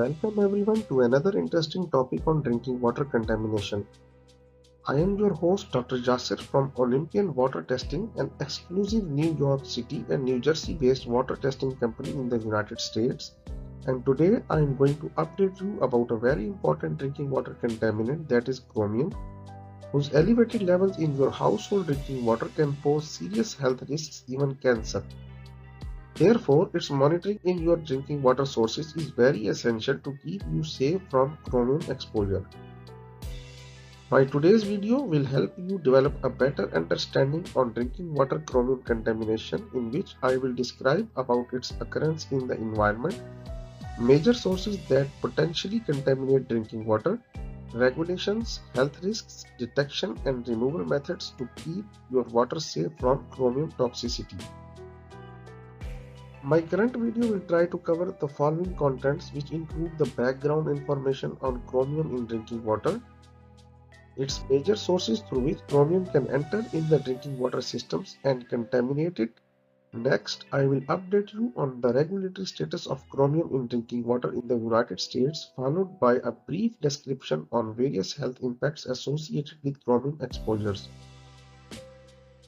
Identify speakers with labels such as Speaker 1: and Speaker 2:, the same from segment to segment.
Speaker 1: Welcome everyone to another interesting topic on drinking water contamination. I am your host Dr. Yasir from Olympian Water Testing, an exclusive New York City and New Jersey based water testing company in the United States. And today I am going to update you about a very important drinking water contaminant, that is chromium, whose elevated levels in your household drinking water can pose serious health risks, even cancer. Therefore, its monitoring in your drinking water sources is very essential to keep you safe from chromium exposure. My today's video will help you develop a better understanding on drinking water chromium contamination, in which I will describe about its occurrence in the environment, major sources that potentially contaminate drinking water, regulations, health risks, detection and removal methods to keep your water safe from chromium toxicity. My current video will try to cover the following contents, which include the background information on chromium in drinking water, its major sources through which chromium can enter in the drinking water systems and contaminate it. Next, I will update you on the regulatory status of chromium in drinking water in the United States, followed by a brief description on various health impacts associated with chromium exposures.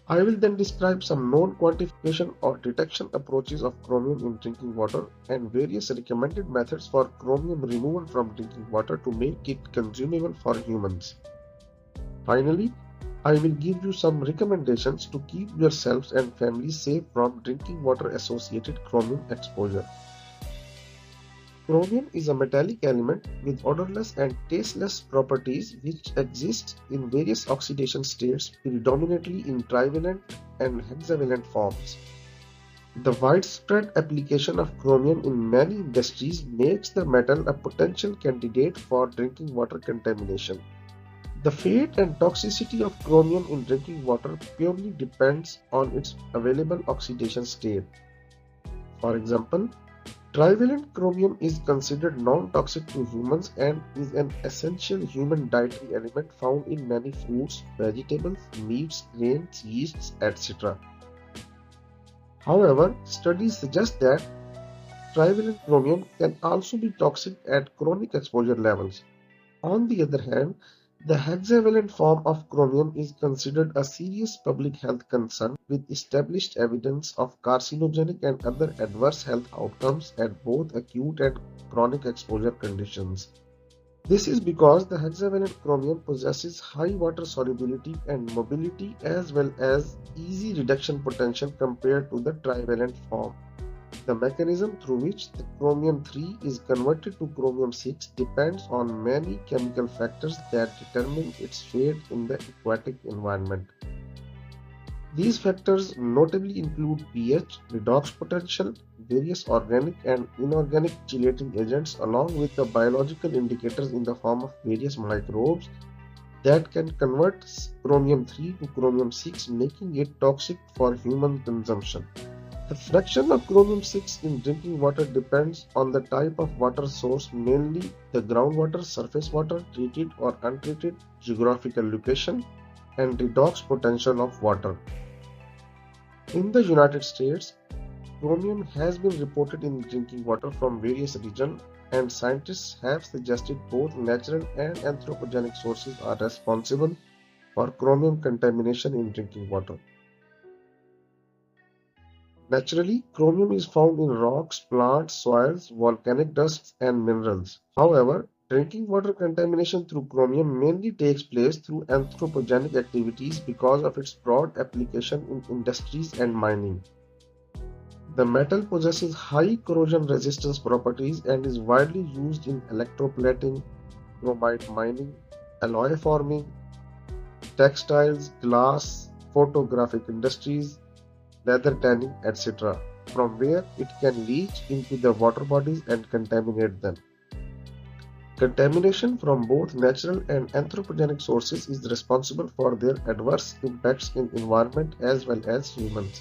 Speaker 1: I will then describe some known quantification or detection approaches of chromium in drinking water and various recommended methods for chromium removal from drinking water to make it consumable for humans. Finally, I will give you some recommendations to keep yourselves and families safe from drinking water associated chromium exposure. Chromium is a metallic element with odorless and tasteless properties which exists in various oxidation states, predominantly in trivalent and hexavalent forms. The widespread application of chromium in many industries makes the metal a potential candidate for drinking water contamination. The fate and toxicity of chromium in drinking water purely depends on its available oxidation state. For example, trivalent chromium is considered non-toxic to humans and is an essential human dietary element found in many fruits, vegetables, meats, grains, yeasts, etc. However, studies suggest that trivalent chromium can also be toxic at chronic exposure levels. On the other hand, the hexavalent form of chromium is considered a serious public health concern, with established evidence of carcinogenic and other adverse health outcomes at both acute and chronic exposure conditions. This is because the hexavalent chromium possesses high water solubility and mobility, as well as easy reduction potential compared to the trivalent form. The mechanism through which the chromium 3 is converted to chromium 6 depends on many chemical factors that determine its fate in the aquatic environment. These factors notably include pH, redox potential, various organic and inorganic chelating agents, along with the biological indicators in the form of various microbes that can convert chromium 3 to chromium 6, making it toxic for human consumption. The fraction of chromium 6 in drinking water depends on the type of water source, mainly the groundwater, surface water, treated or untreated, geographical location, and redox potential of water. In the United States, chromium has been reported in drinking water from various regions, and scientists have suggested both natural and anthropogenic sources are responsible for chromium contamination in drinking water. Naturally, chromium is found in rocks, plants, soils, volcanic dusts, and minerals. However, drinking water contamination through chromium mainly takes place through anthropogenic activities because of its broad application in industries and mining. The metal possesses high corrosion resistance properties and is widely used in electroplating, chromite mining, alloy forming, textiles, glass, photographic industries, leather tanning, etc., from where it can leach into the water bodies and contaminate them. Contamination from both natural and anthropogenic sources is responsible for their adverse impacts in environment as well as humans.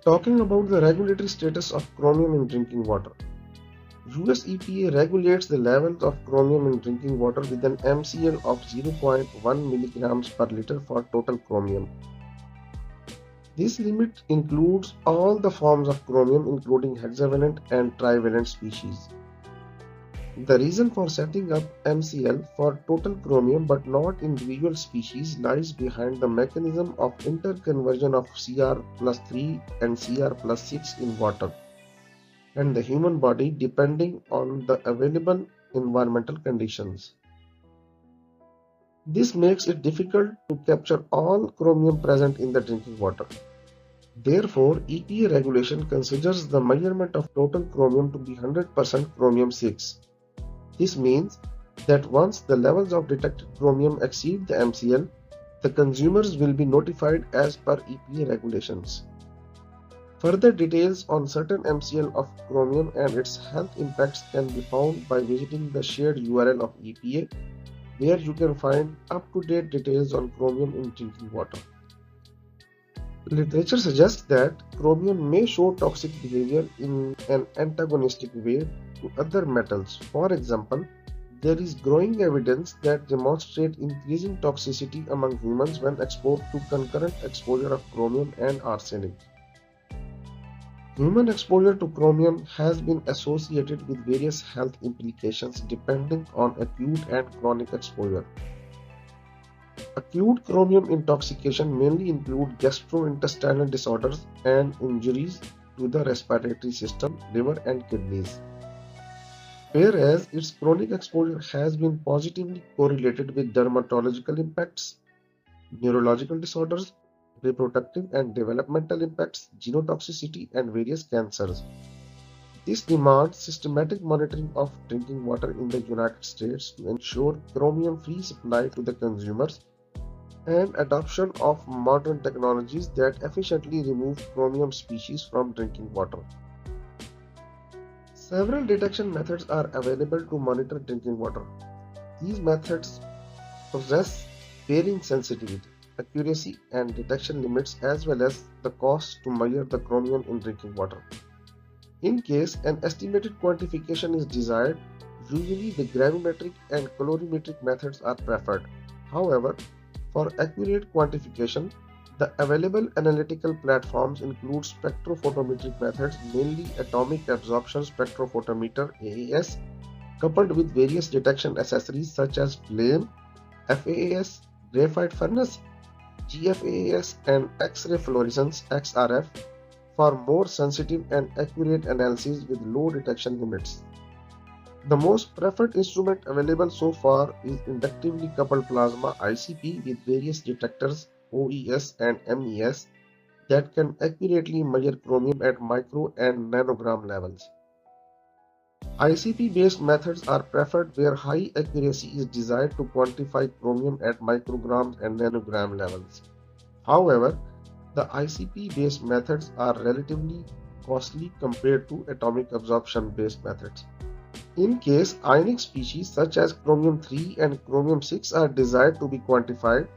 Speaker 1: Talking about the regulatory status of chromium in drinking water. US EPA regulates the levels of chromium in drinking water with an MCL of 0.1 mg per liter for total chromium. This limit includes all the forms of chromium, including hexavalent and trivalent species. The reason for setting up MCL for total chromium but not individual species lies behind the mechanism of interconversion of Cr plus 3 and Cr plus 6 in water and the human body depending on the available environmental conditions. This makes it difficult to capture all chromium present in the drinking water. Therefore, EPA regulation considers the measurement of total chromium to be 100% chromium 6. This means that once the levels of detected chromium exceed the MCL, the consumers will be notified as per EPA regulations. Further details on certain MCL of chromium and its health impacts can be found by visiting the shared URL of EPA, where you can find up-to-date details on chromium in drinking water. Literature suggests that chromium may show toxic behavior in an antagonistic way to other metals. For example, there is growing evidence that demonstrates increasing toxicity among humans when exposed to concurrent exposure of chromium and arsenic. Human exposure to chromium has been associated with various health implications depending on acute and chronic exposure. Acute chromium intoxication mainly include gastrointestinal disorders and injuries to the respiratory system, liver and kidneys. Whereas its chronic exposure has been positively correlated with dermatological impacts, neurological disorders, reproductive and developmental impacts, genotoxicity, and various cancers. This demands systematic monitoring of drinking water in the United States to ensure chromium-free supply to the consumers and adoption of modern technologies that efficiently remove chromium species from drinking water. Several detection methods are available to monitor drinking water. These methods possess varying sensitivity, accuracy, and detection limits as well as the cost to measure the chromium in drinking water. In case an estimated quantification is desired, usually the gravimetric and colorimetric methods are preferred. However, for accurate quantification, the available analytical platforms include spectrophotometric methods, mainly atomic absorption spectrophotometer (AAS), coupled with various detection accessories such as flame, FAAS, graphite furnace, GFAAS, and X-ray fluorescence (XRF) for more sensitive and accurate analysis with low detection limits. The most preferred instrument available so far is inductively coupled plasma (ICP) with various detectors OES and MES that can accurately measure chromium at micro and nanogram levels. ICP-based methods are preferred where high accuracy is desired to quantify chromium at microgram and nanogram levels. However, the ICP-based methods are relatively costly compared to atomic absorption-based methods. In case ionic species such as chromium 3 and chromium 6 are desired to be quantified,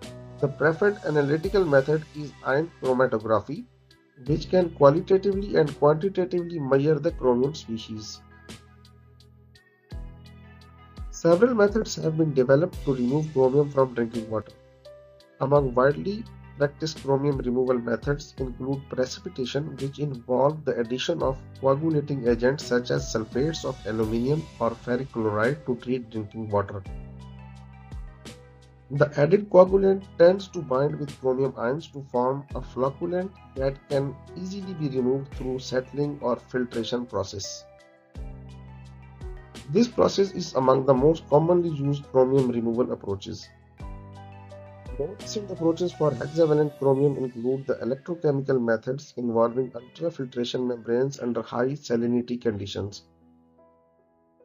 Speaker 1: the preferred analytical method is ion chromatography, which can qualitatively and quantitatively measure the chromium species. Several methods have been developed to remove chromium from drinking water. Among widely practiced chromium removal methods include precipitation, which involve the addition of coagulating agents such as sulfates of aluminium or ferric chloride to treat drinking water. The added coagulant tends to bind with chromium ions to form a flocculant that can easily be removed through settling or filtration process. This process is among the most commonly used chromium removal approaches. More recent approaches for hexavalent chromium include the electrochemical methods involving ultrafiltration membranes under high salinity conditions.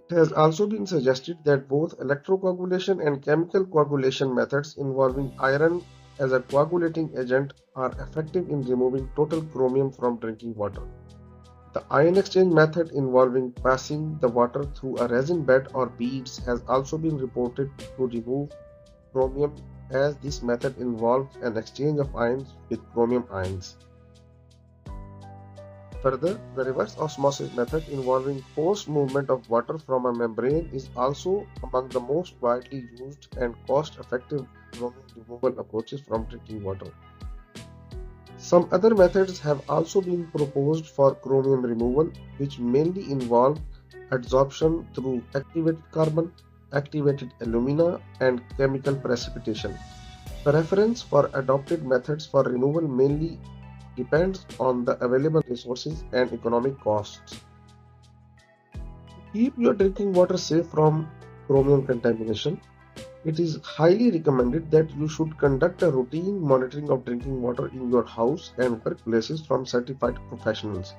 Speaker 1: It has also been suggested that both electrocoagulation and chemical coagulation methods involving iron as a coagulating agent are effective in removing total chromium from drinking water. The ion exchange method involving passing the water through a resin bed or beads has also been reported to remove chromium, as this method involves an exchange of ions with chromium ions. Further, the reverse osmosis method involving forced movement of water from a membrane is also among the most widely used and cost-effective chromium removal approaches from drinking water. Some other methods have also been proposed for chromium removal, which mainly involve adsorption through activated carbon, activated alumina, and chemical precipitation. Preference for adopted methods for removal mainly depends on the available resources and economic costs. To keep your drinking water safe from chromium contamination, it is highly recommended that you should conduct a routine monitoring of drinking water in your house and workplaces from certified professionals.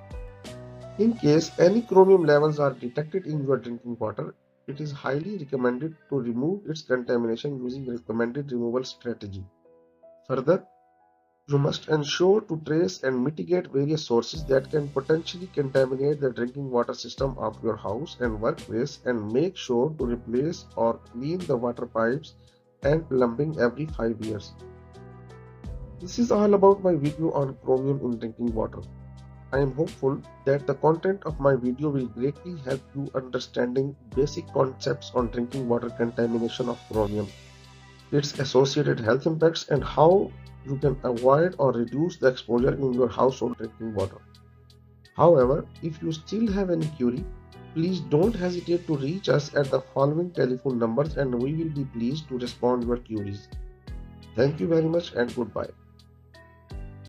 Speaker 1: In case any chromium levels are detected in your drinking water, it is highly recommended to remove its contamination using recommended removal strategy. Further, you must ensure to trace and mitigate various sources that can potentially contaminate the drinking water system of your house and workplace, and make sure to replace or clean the water pipes and plumbing every 5 years. This is all about my video on chromium in drinking water. I am hopeful that the content of my video will greatly help you understanding basic concepts on drinking water contamination of chromium, its associated health impacts, and how you can avoid or reduce the exposure in your household drinking water. However, if you still have any query, please don't hesitate to reach us at the following telephone numbers and we will be pleased to respond to your queries. Thank you very much and goodbye.